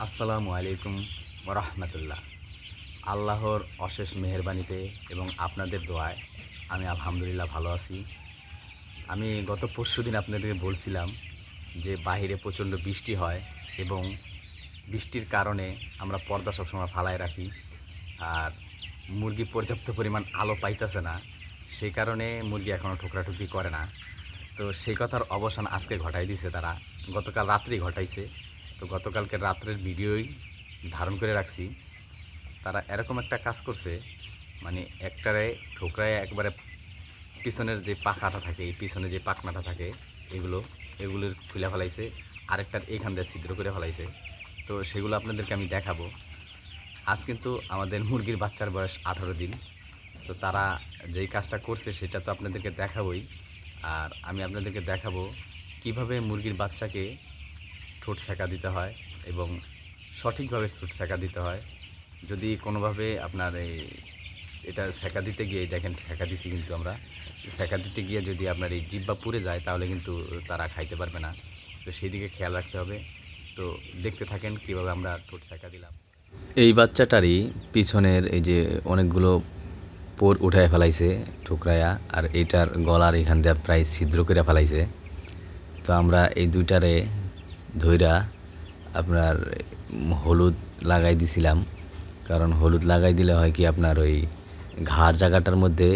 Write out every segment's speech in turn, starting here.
আসসালামু আলাইকুম ওরহমতুল্লাহ। আল্লাহর অশেষ মেহেরবানিতে এবং আপনাদের দোয়ায় আমি আলহামদুলিল্লাহ ভালো আছি। আমি গত পরশুদিন আপনাদেরকে বলছিলাম যে বাহিরে প্রচণ্ড বৃষ্টি হয় এবং বৃষ্টির কারণে আমরা পর্দা সবসময় ফালায় রাখি, আর মুরগি পর্যাপ্ত পরিমাণ আলো পাইতেছে না, সেই কারণে মুরগি এখনও ঠোকরাঠুকরি করে না। তো সেই কথার অবসান আজকে ঘটাই দিছে তারা, গতকাল রাত্রেই ঘটাইছে। তো গতকালকে রাত্রের ভিডিওই ধারণ করে রাখছি। তারা এরকম একটা কাজ করছে, মানে একটারে ঠোকরায় একবারে পিছনের যে পাখাটা থাকে, এই পিছনে যে পাখনাটা থাকে এগুলোর খুলে ফেলাইছে, আরেকটার এইখান দিয়ে ছিদ্র করে ফেলাইছে। তো সেগুলো আপনাদেরকে আমি দেখাবো। আজ কিন্তু আমাদের মুরগির বাচ্চার বয়স 18 দিন। তো তারা যেই কাজটা করছে সেটা তো আপনাদেরকে দেখাবোই, আর আমি আপনাদেরকে দেখাবো কিভাবে মুরগির বাচ্চাকে ঠোঁট সেঁকা দিতে হয় এবং সঠিকভাবে ঠোঁট সেঁকা দিতে হয়। যদি কোনোভাবে আপনার এটা সেঁকা দিতে গিয়ে দেখেন সেঁকা দিছি, কিন্তু আমরা সেঁকা দিতে গিয়ে যদি আপনার এই জিহ্বা পুড়ে যায় তাহলে কিন্তু তারা খাইতে পারবে না। তো সেই দিকে খেয়াল রাখতে হবে। তো দেখতে থাকেন কীভাবে আমরা ঠোঁট সেঁকা দিলাম। এই বাচ্চাটারই পিছনের এই যে অনেকগুলো পোর উঠায় ফেলাইছে ঠোকরায়া, আর এইটার গলার এখান দিয়ে প্রায় ছিদ্র করে ফেলাইছে। তো আমরা এই দুইটারে ধইরা আপনার হলুদ লাগাই দিছিলাম, কারণ হলুদ লাগাই দিলে হয় কি আপনার ওই ঘাড় জায়গাটার মধ্যে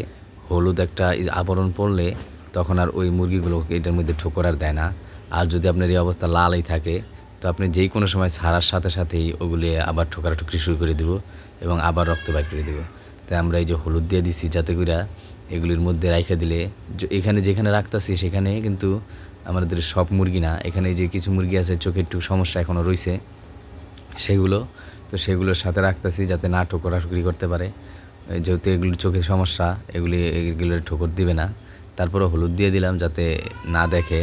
হলুদ একটা আবরণ পড়লে তখন আর ওই মুরগিগুলো এটার মধ্যে ঠোকর আর দেয় না। আর যদি আপনার এই অবস্থা লালই থাকে তো আপনি যেই কোনো সময় ছাড়ার সাথে সাথেই ওগুলি আবার ঠোকরাঠুকরি শুরু করে দেবো এবং আবার রক্ত বাইর করে দেবো। তাই আমরা এই যে হলুদ দিয়ে দিচ্ছি যাতে করে এগুলির মধ্যে রাইখে দিলে এখানে যেখানে রাখতেছি সেখানে কিন্তু আমাদের সব মুরগি না, এখানে যে কিছু মুরগি আছে চোখের একটু সমস্যা এখনও রয়েছে সেগুলোর সাথে রাখতেছি যাতে না ঠোকরাঠুকরি করতে পারে। যেহেতু এগুলির চোখের সমস্যা, এগুলোর ঠোকর দিবে না। তারপরে হলুদ দিয়ে দিলাম যাতে না দেখে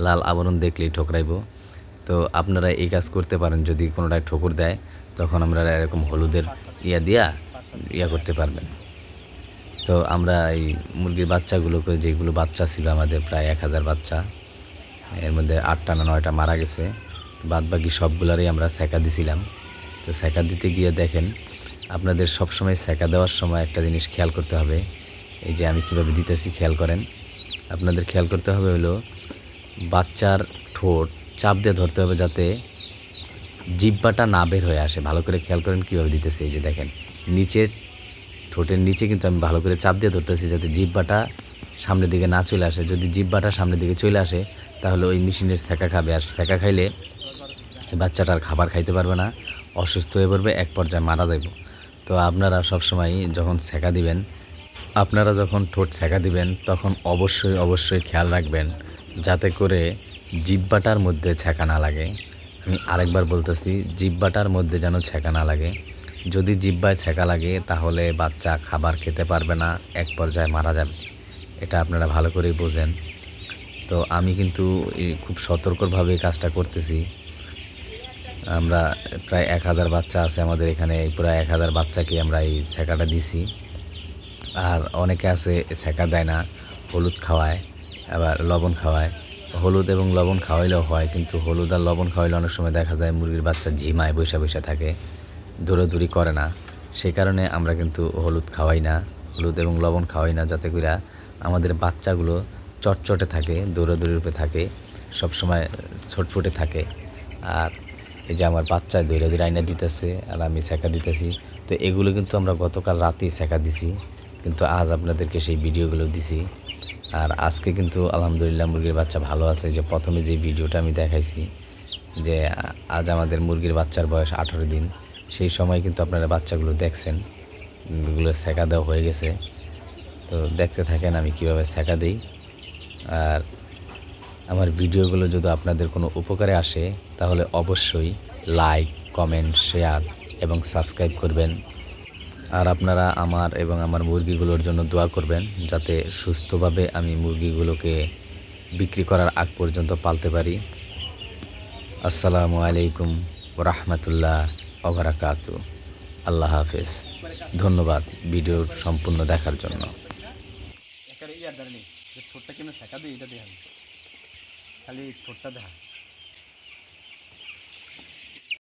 লাল আবরণ দেখলেই ঠোকরাইব। তো আপনারা এই কাজ করতে পারেন, যদি কোনোটায় ঠোকর দেয় তখন আমরা এরকম হলুদের ইয়া করতে পারবেন। তো আমরা এই মুরগির বাচ্চাগুলোকে, যেগুলো বাচ্চা ছিল আমাদের প্রায় 1000 বাচ্চা, এর মধ্যে 8টা না 9টা মারা গেছে। বাদবাকি সবগুলারই আমরা সেঁকা দিছিলাম। তো সেঁকা দিতে গিয়ে দেখেন আপনাদের সবসময় সেঁকা দেওয়ার সময় একটা জিনিস খেয়াল করতে হবে। এই যে আমি কীভাবে দিতেছি খেয়াল করেন। আপনাদের খেয়াল করতে হবে হলো বাচ্চার ঠোঁট চাপ দিয়ে ধরতে হবে যাতে জিহ্বাটা না বের হয়ে আসে। ভালো করে খেয়াল করেন কীভাবে দিতেছি। এই যে দেখেন নিচের ঠোঁটের নিচে কিন্তু আমি ভালো করে চাপ দিয়ে ধরতেছি যাতে জিহ্বাটা সামনের দিকে না চলে আসে। যদি জিহ্বাটা সামনের দিকে চলে আসে তাহলে ওই মেশিনের সেঁকা খাবে, আর সেঁকা খাইলে এই বাচ্চাটার খাবার খাইতে পারবে না, অসুস্থ হয়ে পড়বে, এক পর্যায়ে মারা যাবে। তো আপনারা সবসময় যখন সেঁকা দিবেন, আপনারা যখন ঠোঁট সেঁকা দিবেন তখন অবশ্যই খেয়াল রাখবেন যাতে করে জিহ্বাটার মধ্যে ছ্যাঁকা না লাগে। আমি আরেকবার বলতেছি, জিহ্বাটার মধ্যে যেন ছ্যাঁকা না লাগে। যদি জিহ্বায় ছ্যাঁকা লাগে তাহলে বাচ্চা খাবার খেতে পারবে না, এক পর্যায়ে মারা যাবে। এটা আপনারা ভালো করেই বোঝেন। তো আমি কিন্তু খুব সতর্কভাবে কাজটা করতেছি। আমরা প্রায় 1000 বাচ্চা আছে আমাদের এখানে, প্রায় 1000 বাচ্চাকে আমরা এই সেঁকাটা দিছি। আর অনেকে আছে সেঁকা দেয় না, হলুদ খাওয়ায়, আবার লবণ খাওয়ায়। হলুদ এবং লবণ খাওয়াইলেও হয়, কিন্তু হলুদ আর লবণ খাওয়াইলে অনেক সময় দেখা যায় মুরগির বাচ্চা ঝিমায় বসে থাকে, দৌড়াদৌড়ি করে না। সেই কারণে আমরা কিন্তু হলুদ এবং লবণ খাওয়াই না, যাতে করে আমাদের বাচ্চাগুলো চটচটে থাকে, দৌড়াদৌড়ির উপরে থাকে, সবসময় ছটফটে থাকে। আর এই যে আমার বাচ্চা ধীরে আইনা দিতেছে আর আমি সেঁকা দিতেছি। তো এগুলো কিন্তু আমরা গতকাল রাতেই সেঁকা দিছি, কিন্তু আজ আপনাদেরকে সেই ভিডিওগুলো দিছি। আর আজকে কিন্তু আলহামদুলিল্লাহ মুরগির বাচ্চা ভালো আছে। যে প্রথমে যে ভিডিওটা আমি দেখাইছি যে আজ আমাদের মুরগির বাচ্চার বয়স 18 দিন, সেই সময় কিন্তু আপনারা বাচ্চাগুলো দেখছেন, এগুলো সেঁকা দেওয়া হয়ে গেছে। তো দেখতে থাকেন আমি কিভাবে সেঁকা দিই। আর আমার ভিডিওগুলো যদি আপনাদের কোনো উপকারে আসে তাহলে অবশ্যই লাইক, কমেন্ট, শেয়ার এবং সাবস্ক্রাইব করবেন। আর আপনারা আমার এবং আমার মুরগিগুলোর জন্য দোয়া করবেন যাতে সুস্থভাবে আমি মুরগিগুলোকে বিক্রি করার আগ পর্যন্ত পালতে পারি। আসসালামু আলাইকুম ওরহমতুল্লাহ ওবারাকাতু। আল্লাহ হাফেজ। ধন্যবাদ ভিডিও সম্পূর্ণ দেখার জন্য। ঠোঁটটা কেমন সেঁকা দিই এটা দেখা, খালি ঠোঁটটা দেখা।